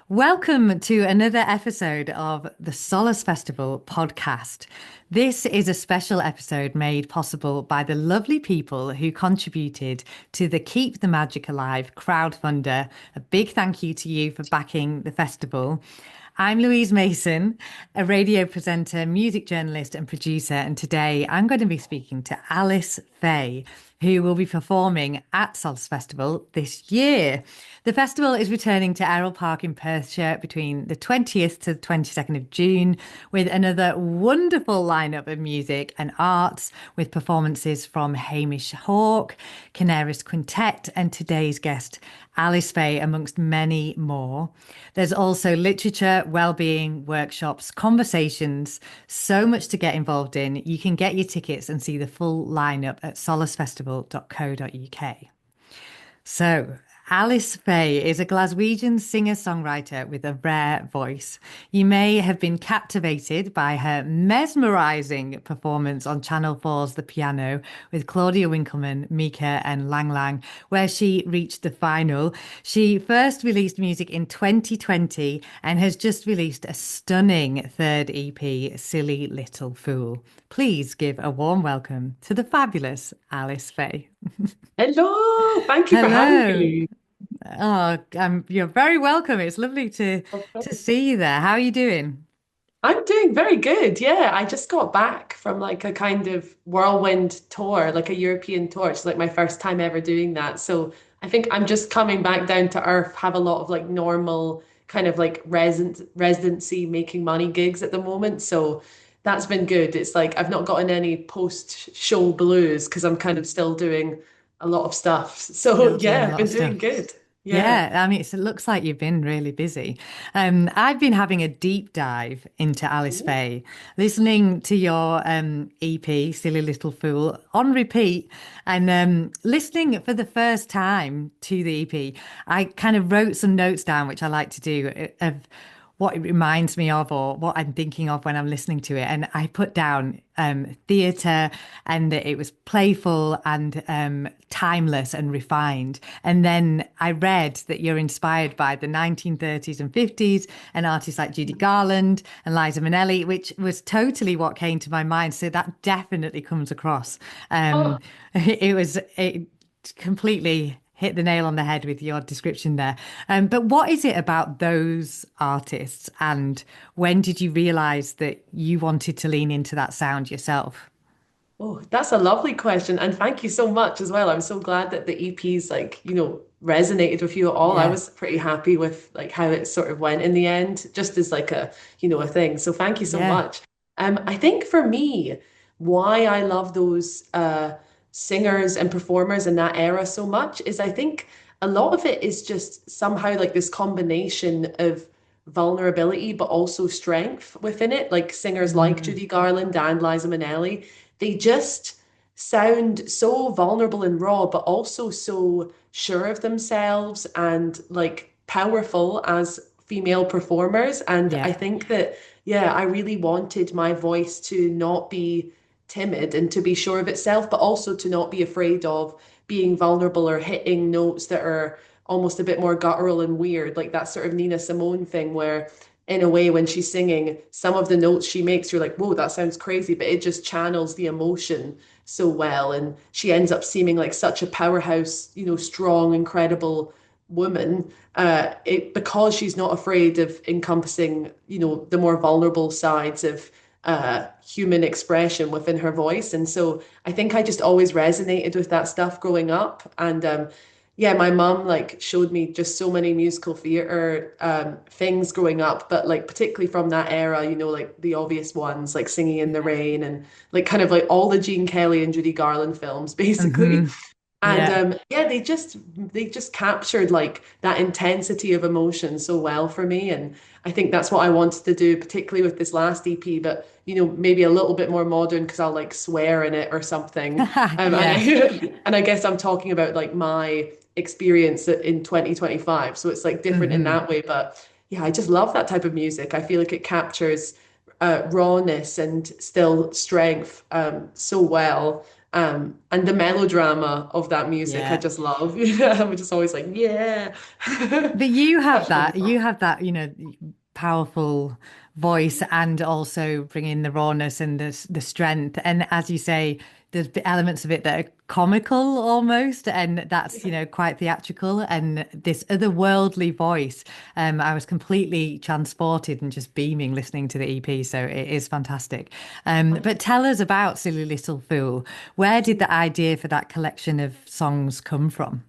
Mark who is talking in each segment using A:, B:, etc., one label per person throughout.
A: Welcome to another episode of the Solas Festival podcast. This is a special episode made possible by the lovely people who contributed to the Keep the Magic Alive crowdfunder. A big thank you to you for backing the festival. I'm Louise Mason, a radio presenter, music journalist, and producer. And today I'm going to be speaking to Alice Faye, who will be performing at Solas Festival this year. The festival is returning to Errol Park in Perthshire between the 20th to the 22nd of June with another wonderful lineup of music and arts with performances from Hamish Hawke, Canaris Quintet, and today's guest, Alice Faye, amongst many more. There's also literature, well-being, workshops, conversations, so much to get involved in. You can get your tickets and see the full lineup at solasfestival.co.uk. So, Alice Faye is a Glaswegian singer-songwriter with a rare voice. You may have been captivated by her mesmerising performance on Channel 4's The Piano with Claudia Winkleman, Mika and Lang Lang, where she reached the final. She first released music in 2020 and has just released a stunning third EP, Silly Little Fool. Please give a warm welcome to the fabulous Alice Faye.
B: Hello, thank you for having
A: Hello.
B: me.
A: Oh, you're very welcome. It's lovely to see you there. How are you doing?
B: I'm doing very good. Yeah, I just got back from like a kind of whirlwind tour, like a European tour. It's like my first time ever doing that. So I think I'm just coming back down to earth, have a lot of like normal kind of like residency making money gigs at the moment. So that's been good. It's like I've not gotten any post-show blues because I'm kind of still doing a lot of stuff. So
A: Still doing
B: yeah,
A: a
B: I've
A: lot of
B: been
A: stuff.
B: doing good. Yeah.
A: Yeah, I mean, it looks like you've been really busy. I've been having a deep dive into Alice Faye, listening to your EP, Silly Little Fool, on repeat, and listening for the first time to the EP. I kind of wrote some notes down, which I like to do, of what it reminds me of or what I'm thinking of when I'm listening to it. And I put down theatre and that it was playful and timeless and refined. And then I read that you're inspired by the 1930s and 50s and artists like Judy Garland and Liza Minnelli, which was totally what came to my mind. So that definitely comes across.
B: Oh,
A: It completely hit the nail on the head with your description there. But what is it about those artists, and when did you realize that you wanted to lean into that sound yourself?
B: Oh, that's a lovely question. And thank you so much as well. I'm so glad that the EPs resonated with you at all. I
A: Yeah.
B: was pretty happy with like how it sort of went in the end, just as like a thing. So thank you so
A: Yeah.
B: much. I think for me, why I love those singers and performers in that era so much is I think a lot of it is just somehow like this combination of vulnerability, but also strength within it. Like singers like
A: Mm,
B: Judy Garland and Liza Minnelli, they just sound so vulnerable and raw, but also so sure of themselves and like powerful as female performers. And
A: yeah.
B: I think that, yeah, I really wanted my voice to not be timid and to be sure of itself, but also to not be afraid of being vulnerable or hitting notes that are almost a bit more guttural and weird, like that sort of Nina Simone thing where in a way when she's singing some of the notes she makes you're like whoa that sounds crazy but it just channels the emotion so well and she ends up seeming like such a powerhouse strong incredible woman because she's not afraid of encompassing the more vulnerable sides of human expression within her voice. And so I think I just always resonated with that stuff growing up. And yeah, my mum like showed me just so many musical theater things growing up, but like particularly from that era, like the obvious ones like Singing in the Rain and like kind of like all the Gene Kelly and Judy Garland films, basically.
A: Hmm.
B: And
A: Yeah.
B: yeah, they just captured like that intensity of emotion so well for me. And I think that's what I wanted to do, particularly with this last EP, but maybe a little bit more modern because I'll like swear in it or something.
A: Yeah.
B: And I guess I'm talking about like my experience in 2025. So it's like different in
A: Hmm.
B: that way. But yeah, I just love that type of music. I feel like it captures rawness and still strength so well. And the melodrama of that music, I
A: Yeah.
B: just love. I'm just always like, yeah.
A: But you have
B: Such a lovely
A: that,
B: song.
A: powerful voice and also bring in the rawness and the strength. And as you say, there's elements of it that are comical almost, and that's, quite theatrical. And this otherworldly voice, I was completely transported and just beaming listening to the EP. So it is fantastic.
B: Thank
A: But tell us about Silly Little Fool. Where did
B: you.
A: the idea for that collection of songs come from?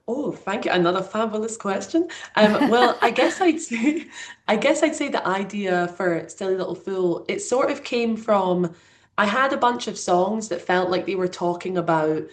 B: Oh, thank you. Another fabulous question. Well, I guess I'd say the idea for Silly Little Fool, it sort of came from, I had a bunch of songs that felt like they were talking about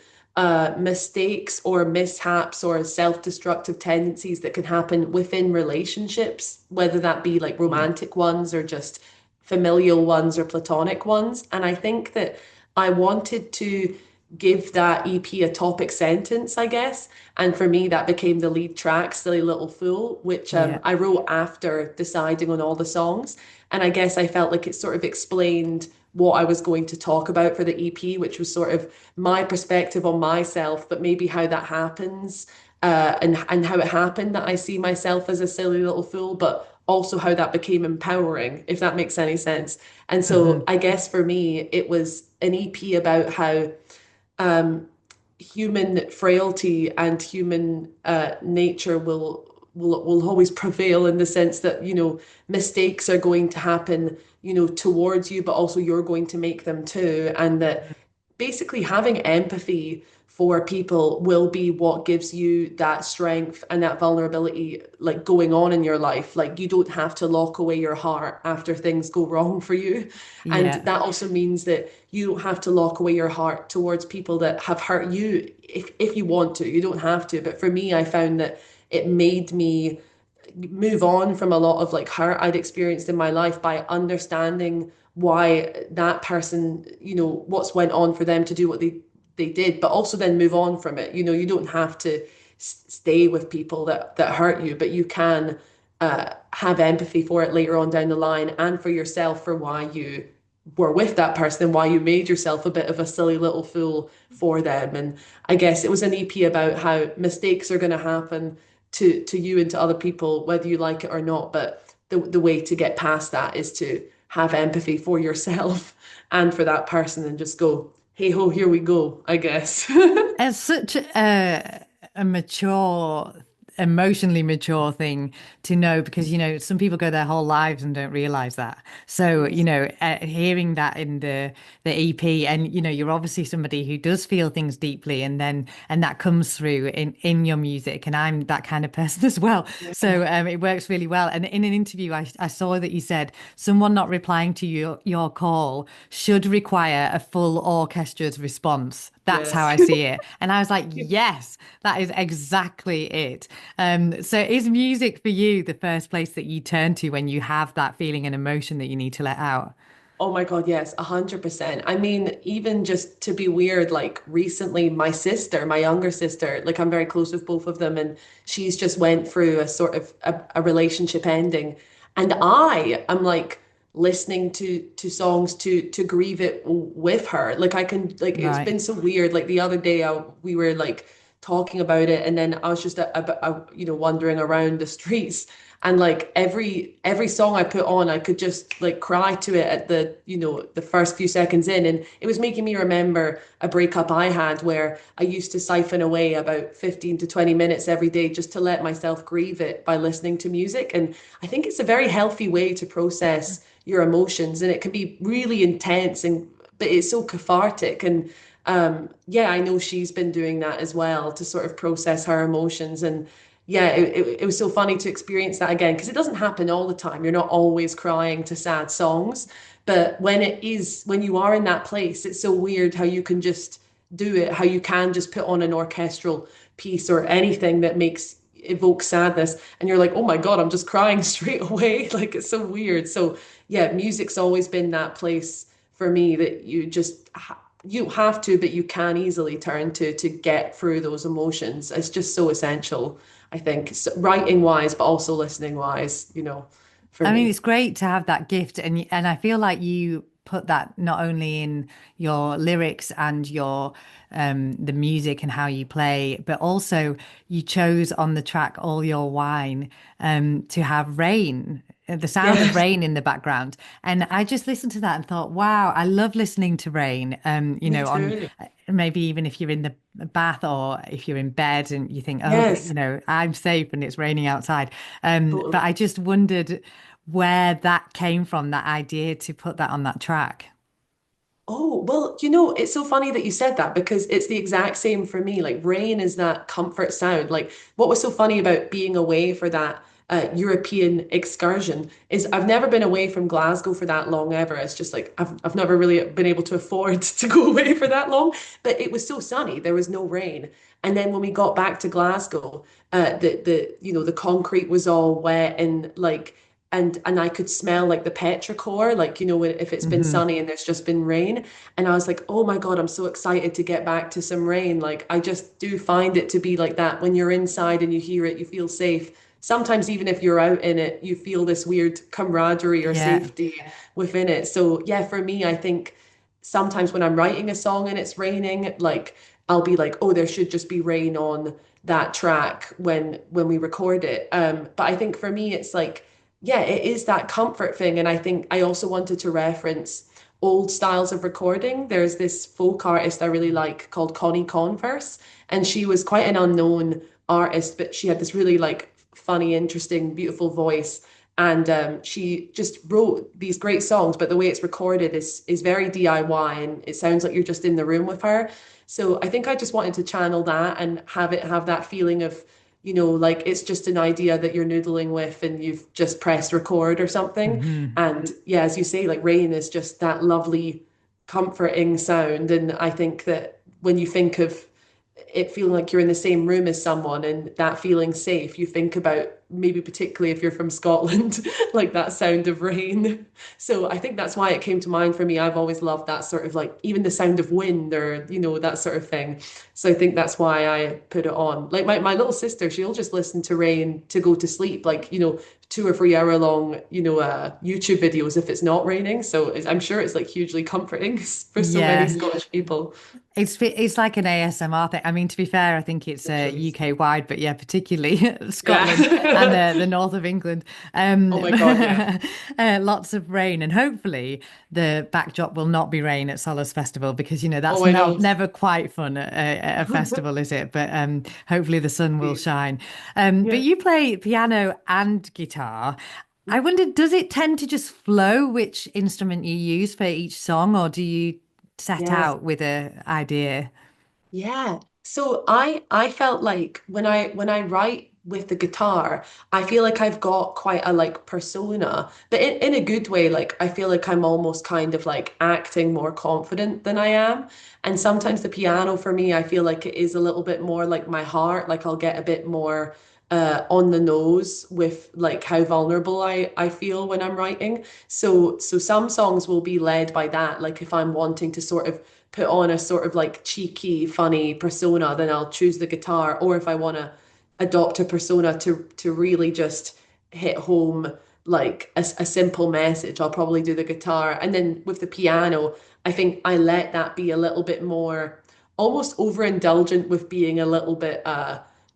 B: mistakes or mishaps or self-destructive tendencies that can happen within relationships, whether that be like
A: Yeah.
B: romantic ones or just familial ones or platonic ones. And I think that I wanted to give that EP a topic sentence, I guess. And for me, that became the lead track, Silly Little Fool, which
A: Yeah.
B: I wrote after deciding on all the songs. And I guess I felt like it sort of explained what I was going to talk about for the EP, which was sort of my perspective on myself, but maybe how that happens, and how it happened that I see myself as a silly little fool, but also how that became empowering, if that makes any sense. And so
A: Hmm.
B: I guess for me, it was an EP about how um, human frailty and human nature will always prevail in the sense that mistakes are going to happen towards you, but also you're going to make them too, and that basically having empathy for people will be what gives you that strength and that vulnerability like going on in your life. Like you don't have to lock away your heart after things go wrong for you. And
A: Yeah.
B: that also means that you don't have to lock away your heart towards people that have hurt you if you want to. You don't have to. But for me, I found that it made me move on from a lot of like hurt I'd experienced in my life by understanding why that person, what's went on for them to do what they did, but also then move on from it. You don't have to stay with people that hurt you, but you can have empathy for it later on down the line and for yourself for why you were with that person and why you made yourself a bit of a silly little fool for them. And I guess it was an EP about how mistakes are going to happen to you and to other people, whether you like it or not. But the way to get past that is to have empathy for yourself and for that person and just go, hey ho, here we go, I guess.
A: It's such a mature, emotionally mature thing to know because, some people go their whole lives and don't realize that. So,
B: Yes.
A: hearing that in the EP and, you're obviously somebody who does feel things deeply and that comes through in your music. And I'm that kind of person as well. So, it works really well. And in an interview, I saw that you said someone not replying to your call should require a full orchestra's response. That's how
B: Yes.
A: I see it. And I was like, yes, that is exactly it. So is music for you the first place that you turn to when you have that feeling and emotion that you need to let out?
B: Oh my God, yes, 100%. I mean, even just to be weird, like recently, my sister, my younger sister, like I'm very close with both of them, and she's just went through a sort of a relationship ending, and I am like listening to songs to grieve it with her. Like I can, like it's
A: Right.
B: been so weird. Like the other day, we were like talking about it, and then I was just wandering around the streets. And like every song I put on, I could just like cry to it at the first few seconds in. And it was making me remember a breakup I had where I used to siphon away about 15 to 20 minutes every day just to let myself grieve it by listening to music. And I think it's a very healthy way to process your emotions. And it can be really intense but it's so cathartic. And yeah, I know she's been doing that as well to sort of process her emotions. And yeah, it was so funny to experience that again because it doesn't happen all the time. You're not always crying to sad songs, but when you are in that place, it's so weird how you can just do it, how you can just put on an orchestral piece or anything that makes evoke sadness, and you're like, oh my God, I'm just crying straight away. Like it's so weird. So yeah, music's always been that place for me that you have to, but you can easily turn to get through those emotions. It's just so essential. I think, writing wise, but also listening wise, for
A: I mean,
B: me.
A: it's great to have that gift, and I feel like you put that not only in your lyrics and your the music and how you play, but also you chose on the track All Your Wine to have rain, the sound of
B: Yes,
A: rain in the background. And I just listened to that and thought, wow, I love listening to rain.
B: me
A: On
B: too.
A: maybe even if you're in the bath or if you're in bed and you think, oh,
B: Yes,
A: I'm safe and it's raining outside. But
B: totally.
A: I just wondered where that came from, that idea to put that on that track.
B: Oh, well, it's so funny that you said that because it's the exact same for me. Like rain is that comfort sound. Like what was so funny about being away for that European excursion is I've never been away from Glasgow for that long ever. It's just like I've never really been able to afford to go away for that long. But it was so sunny, there was no rain. And then when we got back to Glasgow, the concrete was all wet and like and I could smell like the petrichor, like if it's been
A: Hmm.
B: sunny and there's just been rain. And I was like, oh my God, I'm so excited to get back to some rain. Like I just do find it to be like that. When you're inside and you hear it, you feel safe. Sometimes even if you're out in it, you feel this weird camaraderie or
A: Yeah.
B: safety within it. So yeah, for me, I think sometimes when I'm writing a song and it's raining, like I'll be like, oh, there should just be rain on that track when we record it. But I think for me, it's like, yeah, it is that comfort thing. And I think I also wanted to reference old styles of recording. There's this folk artist I really like called Connie Converse, and she was quite an unknown artist, but she had this really like funny, interesting, beautiful voice. And she just wrote these great songs, but the way it's recorded is very DIY, and it sounds like you're just in the room with her. So I think I just wanted to channel that and have it have that feeling of like it's just an idea that you're noodling with and you've just pressed record or something.
A: Hmm.
B: And yeah, as you say, like rain is just that lovely, comforting sound. And I think that when you think of it feeling like you're in the same room as someone and that feeling safe, you think about maybe particularly if you're from Scotland, like that sound of rain. So I think that's why it came to mind for me. I've always loved that sort of like even the sound of wind or, that sort of thing. So I think that's why I put it on. Like my little sister, she'll just listen to rain to go to sleep, like, 2 or 3 hour long, YouTube videos if it's not raining. So I'm sure it's like hugely comforting for so many
A: Yeah.
B: Scottish people.
A: It's like an ASMR thing. I mean, to be fair, I think it's
B: Literally.
A: UK wide, but yeah, particularly Scotland and
B: Yeah.
A: the north of England.
B: Oh my God, yeah.
A: Lots of rain, and hopefully the backdrop will not be rain at Solas Festival because
B: Oh,
A: that's
B: I
A: not
B: know.
A: never quite fun at a festival, is it? But hopefully the sun will shine. But
B: Yeah.
A: you play piano and guitar. I wonder, does it tend to just flow which instrument you use for each song, or do you set
B: Yeah.
A: out with a idea?
B: Yeah. So I felt like when I write with the guitar, I feel like I've got quite a like persona, but in a good way. Like I feel like I'm almost kind of like acting more confident than I am. And sometimes the piano for me, I feel like it is a little bit more like my heart. Like I'll get a bit more on the nose with like how vulnerable I feel when I'm writing. So some songs will be led by that. Like if I'm wanting to sort of put on a sort of like cheeky, funny persona, then I'll choose the guitar. Or if I want to adopt a persona to really just hit home like a simple message, I'll probably do the guitar. And then with the piano, I think I let that be a little bit more almost overindulgent with being a little bit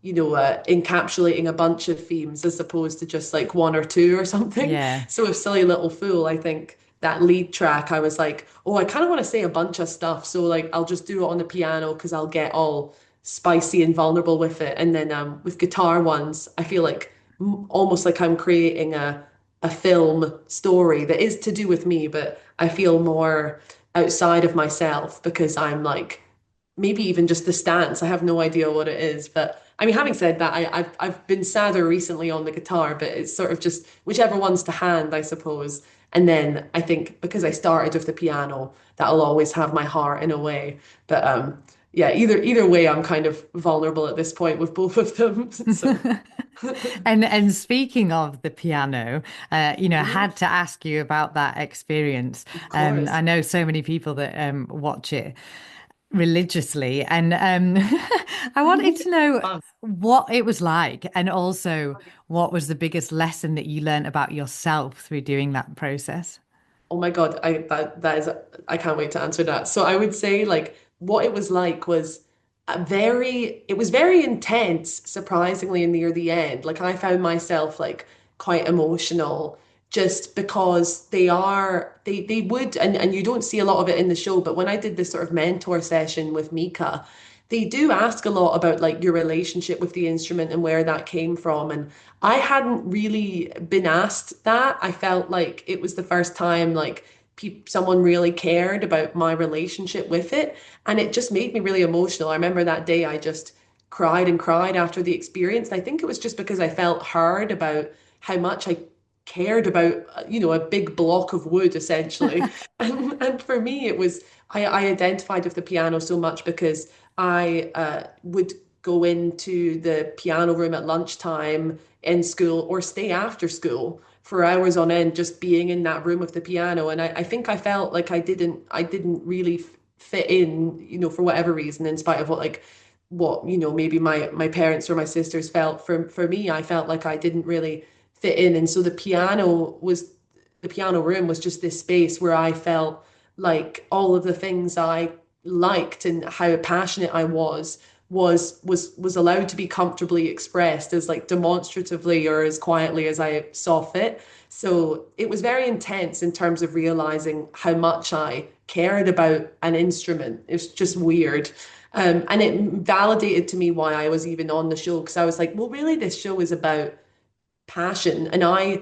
B: encapsulating a bunch of themes as opposed to just like one or two or something.
A: Yeah.
B: So with Silly Little Fool, I think that lead track, I was like, oh, I kind of want to say a bunch of stuff. So like I'll just do it on the piano because I'll get all spicy and vulnerable with it. And then with guitar ones, I feel like almost like I'm creating a film story that is to do with me, but I feel more outside of myself because I'm like maybe even just the stance. I have no idea what it is, but I mean, having said that, I've been sadder recently on the guitar, but it's sort of just whichever one's to hand, I suppose. And then I think because I started with the piano, that'll always have my heart in a way. But yeah, either way, I'm kind of vulnerable at this point with both of them. So
A: And speaking of the piano, I
B: Mhm.
A: had to ask you about that experience.
B: Of course.
A: I know so many people that watch it religiously, and I wanted to know
B: Fun.
A: what it was like, and also what was the biggest lesson that you learned about yourself through doing that process.
B: Oh my God, that is I can't wait to answer that. So I would say like what it was like was it was very intense, surprisingly near the end. Like I found myself like quite emotional just because they would and you don't see a lot of it in the show, but when I did this sort of mentor session with Mika, they do ask a lot about like your relationship with the instrument and where that came from. And I hadn't really been asked that. I felt like it was the first time like someone really cared about my relationship with it, and it just made me really emotional. I remember that day I just cried and cried after the experience. And I think it was just because I felt heard about how much I cared about, a big block of wood essentially. And for me, it was I identified with the piano so much because I would go into the piano room at lunchtime in school or stay after school for hours on end just being in that room with the piano. And I think I felt like I didn't really fit in, for whatever reason, in spite of what maybe my parents or my sisters felt. For me, I felt like I didn't really fit in. And so the piano room was just this space where I felt like all of the things I liked and how passionate I was allowed to be comfortably expressed as like demonstratively or as quietly as I saw fit. So it was very intense in terms of realizing how much I cared about an instrument. It was just weird. And it validated to me why I was even on the show, because I was like, well, really, this show is about passion. And I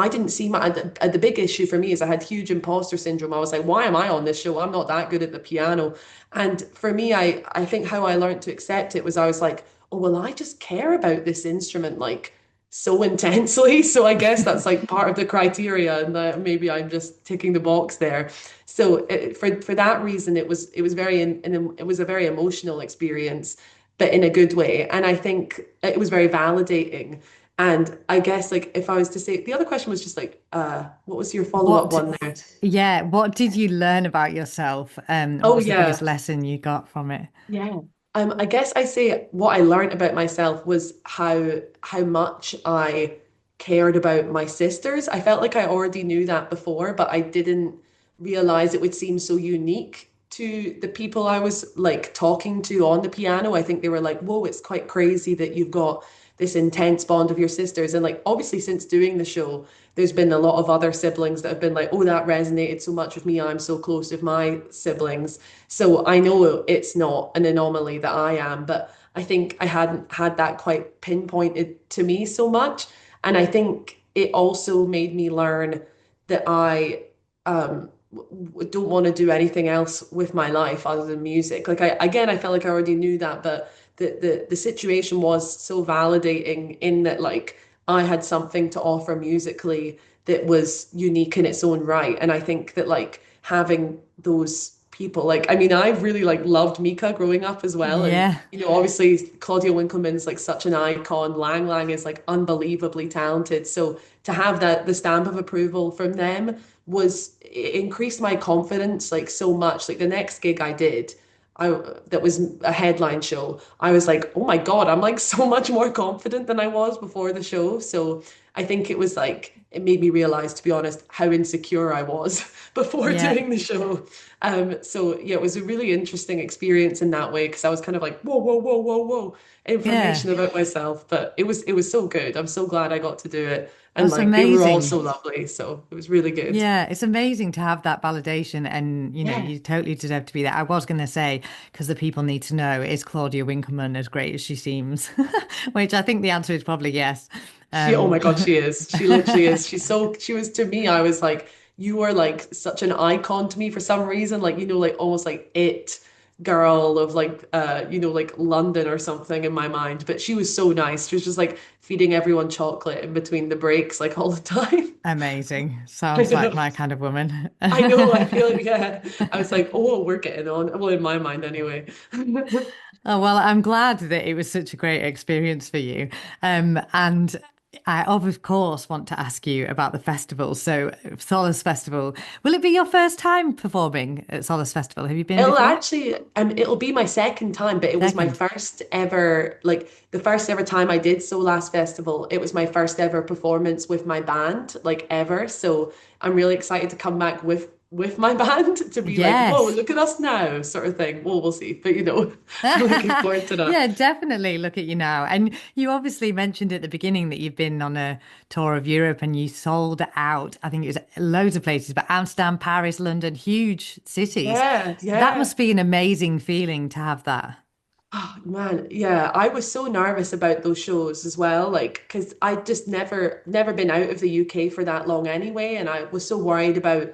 B: didn't see the big issue for me is I had huge imposter syndrome. I was like, why am I on this show? I'm not that good at the piano. And for me, I think how I learned to accept it was I was like, oh well, I just care about this instrument like so intensely. So I guess that's like part of the criteria, and that maybe I'm just ticking the box there. So for that reason, it was a very emotional experience, but in a good way. And I think it was very validating. And I guess like if I was to say the other question was just like, what was your follow-up
A: What,
B: one there?
A: yeah, what did you learn about yourself? What
B: Oh
A: was the biggest
B: yeah.
A: lesson you got from it?
B: Yeah. I guess I say what I learned about myself was how much I cared about my sisters. I felt like I already knew that before, but I didn't realize it would seem so unique to the people I was like talking to on the piano. I think they were like, "Whoa, it's quite crazy that you've got this intense bond of your sisters." And like obviously since doing the show, there's been a lot of other siblings that have been like, "Oh, that resonated so much with me. I'm so close with my siblings." So I know it's not an anomaly that I am, but I think I hadn't had that quite pinpointed to me so much. And I think it also made me learn that I don't want to do anything else with my life other than music. Like I felt like I already knew that, but the situation was so validating in that like I had something to offer musically that was unique in its own right. And I think that like having those people like I mean I've really like loved Mika growing up as well, and
A: Yeah,
B: obviously Claudia Winkleman's like such an icon. Lang Lang is like unbelievably talented, so to have the stamp of approval from them was it increased my confidence like so much. Like the next gig I did, I that was a headline show, I was like, oh my God, I'm like so much more confident than I was before the show. So I think it was like it made me realize, to be honest, how insecure I was before
A: yeah,
B: doing the show. So yeah, it was a really interesting experience in that way because I was kind of like, whoa, whoa, whoa, whoa, whoa,
A: yeah.
B: information about myself. But it was so good. I'm so glad I got to do it. And
A: That's
B: like they were all so
A: amazing.
B: lovely. So it was really good.
A: Yeah, it's amazing to have that validation, and
B: Yeah.
A: you totally deserve to be there. I was going to say, because the people need to know, is Claudia Winkleman as great as she seems? Which I think the answer is probably yes.
B: Oh
A: Um,
B: my God, she is. She literally is. She was to me, I was like, you were like such an icon to me for some reason. Like, like almost like it girl of like like London or something in my mind. But she was so nice. She was just like feeding everyone chocolate in between the breaks, like all the time.
A: Amazing.
B: I
A: Sounds like
B: know.
A: my kind of woman.
B: I know, I feel like, yeah. I was like, oh, we're getting on. Well, in my mind anyway.
A: Oh, well, I'm glad that it was such a great experience for you. And I of course want to ask you about the festival. So, Solas Festival, will it be your first time performing at Solas Festival? Have you been
B: It'll
A: before?
B: actually, it'll be my second time, but it was my
A: Second.
B: first ever, like the first ever time I did Solas Festival. It was my first ever performance with my band, like ever. So I'm really excited to come back with my band to be like, whoa,
A: Yes.
B: look at us now, sort of thing. Well, we'll see, but I'm looking forward to that.
A: Yeah, definitely look at you now. And you obviously mentioned at the beginning that you've been on a tour of Europe and you sold out. I think it was loads of places, but Amsterdam, Paris, London, huge cities.
B: Yeah,
A: That
B: yeah.
A: must be an amazing feeling to have that.
B: Oh man, yeah, I was so nervous about those shows as well, like because I just never been out of the UK for that long anyway, and I was so worried about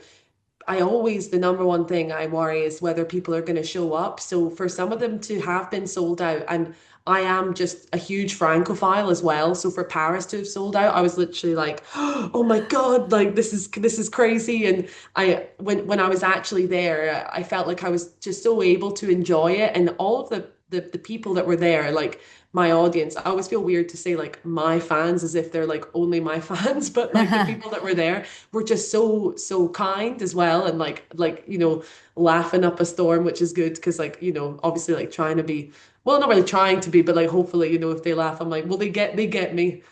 B: the number one thing I worry is whether people are going to show up. So for some of them to have been sold out, and I am just a huge Francophile as well. So for Paris to have sold out, I was literally like, oh my God, like this is crazy. And when I was actually there, I felt like I was just so able to enjoy it. And all of the people that were there, like my audience, I always feel weird to say like my fans as if they're like only my fans, but like the people that were there were just so kind as well, and laughing up a storm, which is good because obviously like trying to be, well, not really trying to be, but like hopefully if they laugh, I'm like, well, they get me.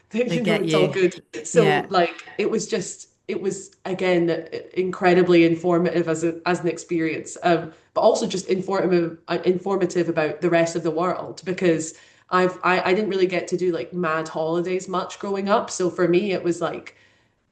A: They get
B: It's all
A: you.
B: good. So
A: Yeah.
B: like it was again incredibly informative as an experience, but also just informative about the rest of the world because I didn't really get to do like mad holidays much growing up. So for me, it was like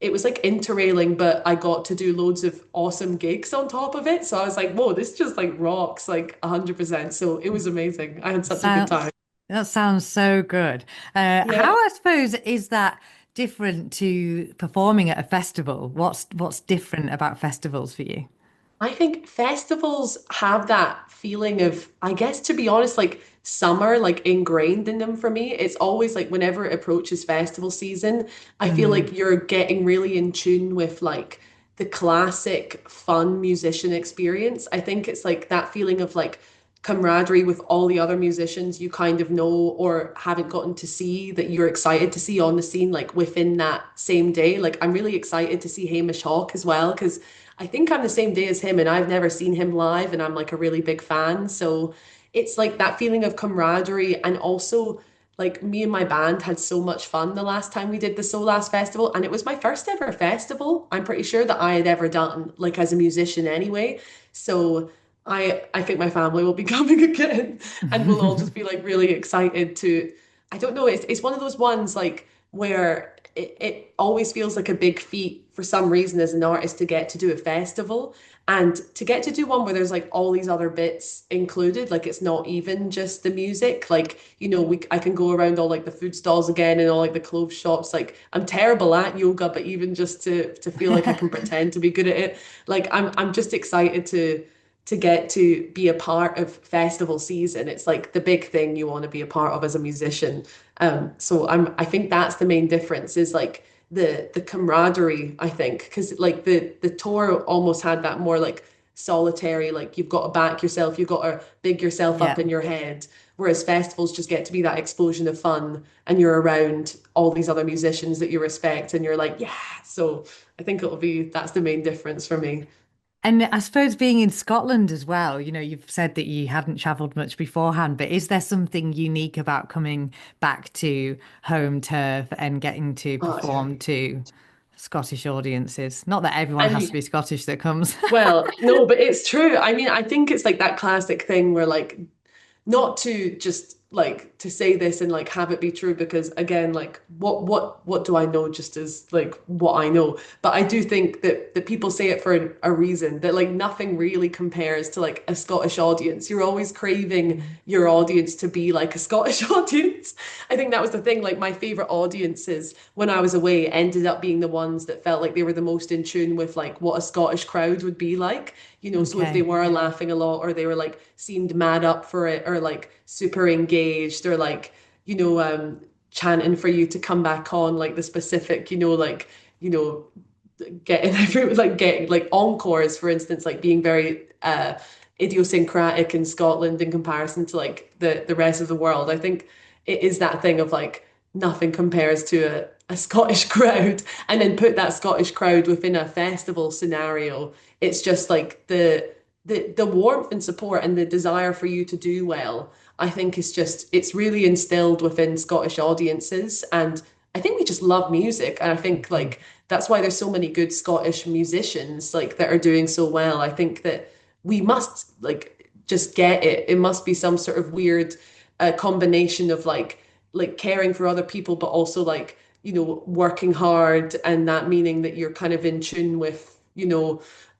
B: interrailing, but I got to do loads of awesome gigs on top of it. So I was like, whoa, this just like rocks like 100%. So it was amazing. I had such a good
A: Sound,
B: time.
A: that sounds so good. How,
B: Yeah.
A: I suppose, is that different to performing at a festival? What's different about festivals for you?
B: I think festivals have that feeling of, I guess, to be honest, like summer, like ingrained in them for me. It's always like whenever it approaches festival season, I feel
A: Mm,
B: like you're getting really in tune with like the classic fun musician experience. I think it's like that feeling of like camaraderie with all the other musicians you kind of know or haven't gotten to see that you're excited to see on the scene, like within that same day. Like I'm really excited to see Hamish Hawk as well, because I think I'm the same day as him and I've never seen him live and I'm like a really big fan. So it's like that feeling of camaraderie, and also like me and my band had so much fun the last time we did the Solas Festival, and it was my first ever festival, I'm pretty sure, that I had ever done, like as a musician anyway. So I think my family will be coming again and we'll all just
A: mm.
B: be like really excited to, I don't know, it's one of those ones like where it always feels like a big feat for some reason as an artist to get to do a festival and to get to do one where there's like all these other bits included. Like it's not even just the music. Like, I can go around all like the food stalls again and all like the clothes shops. Like I'm terrible at yoga, but even just to feel like I can pretend to be good at it. Like I'm just excited to get to be a part of festival season. It's like the big thing you want to be a part of as a musician. So I think that's the main difference is like the camaraderie, I think, because like the tour almost had that more like solitary, like you've got to back yourself, you've got to big yourself up
A: Yeah.
B: in your head. Whereas festivals just get to be that explosion of fun and you're around all these other musicians that you respect and you're like, yeah. So I think that's the main difference for me.
A: And I suppose being in Scotland as well, you've said that you hadn't traveled much beforehand, but is there something unique about coming back to home turf and getting to
B: Oh, yeah.
A: perform to Scottish audiences? Not that everyone
B: I
A: has to
B: mean,
A: be Scottish that comes.
B: well, no, but it's true. I mean, I think it's like that classic thing where like not to just like to say this and like have it be true, because again, like what do I know, just as like what I know, but I do think that people say it for a reason, that like nothing really compares to like a Scottish audience. You're always craving your audience to be like a Scottish audience. I think that was the thing, like my favorite audiences when I was away ended up being the ones that felt like they were the most in tune with like what a Scottish crowd would be like. So if they
A: Okay.
B: were laughing a lot or they were like seemed mad up for it or like super engaged or like, chanting for you to come back on, like the specific, you know, getting like encores, for instance, like being very idiosyncratic in Scotland in comparison to like the rest of the world. I think it is that thing of like nothing compares to a Scottish crowd and then put that Scottish crowd within a festival scenario. It's just like the warmth and support and the desire for you to do well. I think it's really instilled within Scottish audiences, and I think we just love music, and I think like that's why there's so many good Scottish musicians like that are doing so well. I think that we must like just get it. It must be some sort of weird combination of like caring for other people, but also like, working hard, and that meaning that you're kind of in tune with,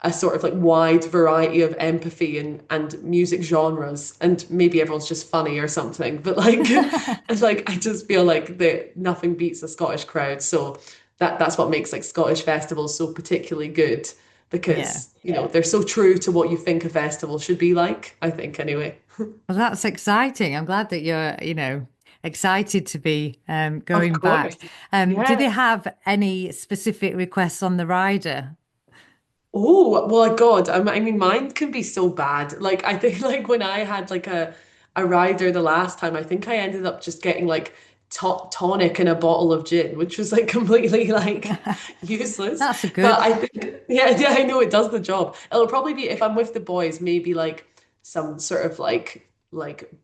B: a sort of like wide variety of empathy and music genres. And maybe everyone's just funny or something, but like it's like I just feel like that nothing beats a Scottish crowd. So that's what makes like Scottish festivals so particularly good,
A: Yeah.
B: because they're so true to what you think a festival should be like, I think anyway.
A: Well, that's exciting. I'm glad that you're, excited to be
B: Of
A: going back.
B: course.
A: Do they
B: Yeah.
A: have any specific requests on the rider?
B: Oh, well, God, I mean, mine can be so bad. Like, I think, like, when I had like a rider the last time, I think I ended up just getting like tonic and a bottle of gin, which was like completely like useless.
A: That's a
B: But
A: good
B: I think, yeah, I know it does the job. It'll probably be if I'm with the boys, maybe like some sort of like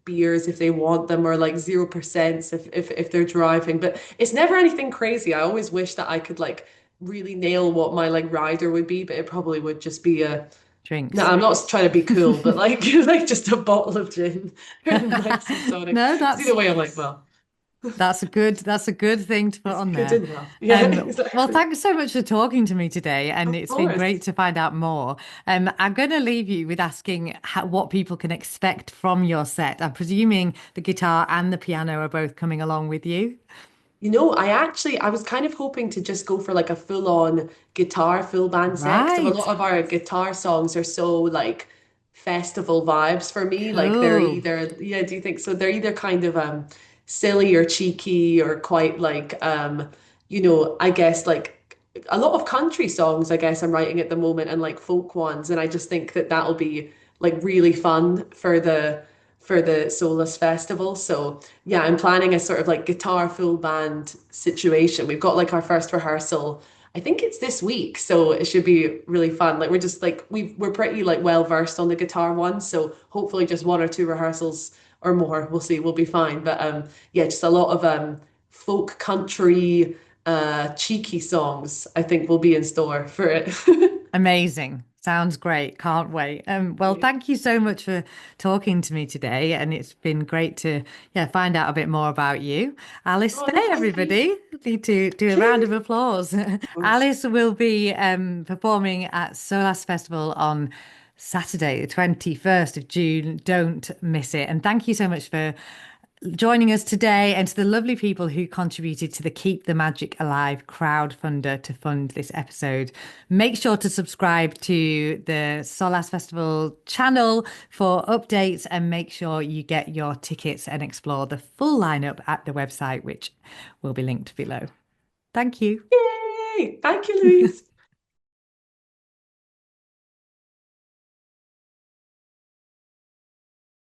B: beers if they want them, or like 0% if they're driving. But it's never anything crazy. I always wish that I could like really nail what my like rider would be, but it probably would just be a no,
A: drinks.
B: I'm not trying to be cool, but like like just a bottle of gin and like some tonic.
A: No,
B: Because either way, I'm like, well,
A: that's a good thing to put
B: it's
A: on
B: good
A: there.
B: enough. Yeah,
A: Well,
B: exactly.
A: thanks so much for talking to me today, and
B: Of
A: it's been great
B: course.
A: to find out more. I'm going to leave you with asking what people can expect from your set. I'm presuming the guitar and the piano are both coming along with you.
B: I was kind of hoping to just go for like a full-on guitar, full band set, because a
A: Right.
B: lot of our guitar songs are so like festival vibes for me. Like they're
A: Cool.
B: either, yeah, do you think so? They're either kind of silly or cheeky or quite like I guess like a lot of country songs, I guess I'm writing at the moment, and like folk ones. And I just think that that'll be like really fun for the Solas Festival. So yeah, I'm planning a sort of like guitar full band situation. We've got like our first rehearsal. I think it's this week, so it should be really fun. Like we're just like we're pretty like well versed on the guitar one, so hopefully just one or two rehearsals or more, we'll see, we'll be fine. But yeah, just a lot of folk country cheeky songs I think will be in store for it.
A: Amazing. Sounds great. Can't wait. Well, thank you so much for talking to me today, and it's been great to find out a bit more about you. Alice
B: Oh no,
A: Faye,
B: thank you.
A: everybody. Need to do a round
B: Cheers.
A: of applause.
B: Of course.
A: Alice will be performing at Solas Festival on Saturday, the 21st of June. Don't miss it. And thank you so much for joining us today, and to the lovely people who contributed to the Keep the Magic Alive crowdfunder to fund this episode. Make sure to subscribe to the Solas Festival channel for updates, and make sure you get your tickets and explore the full lineup at the website, which will be linked below. Thank you.
B: Yay! Thank you, Louise.